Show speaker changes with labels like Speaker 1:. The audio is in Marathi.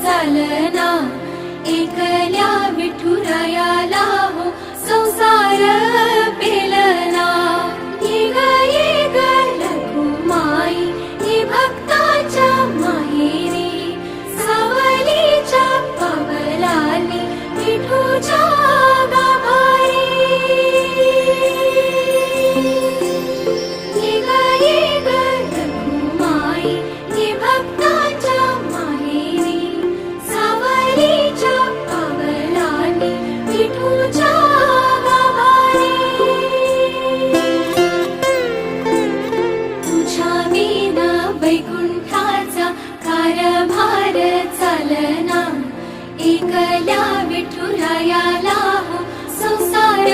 Speaker 1: चालना, एकल्या विठुरायाला हो संसार पेलना। ये ग रखुमाई ही भक्ताच्या माहेरी, सावलीच्या पावलांनी विठूच्या गाभारी। ये ग रखुमाई ही भक्ताच्या माहेरी, सावलीच्या पावलांनी विठूच्या गाभारी। तुझ्या विना वैकुंठाचा कारभार चालना, एकल्या विठुरायाला हो संसार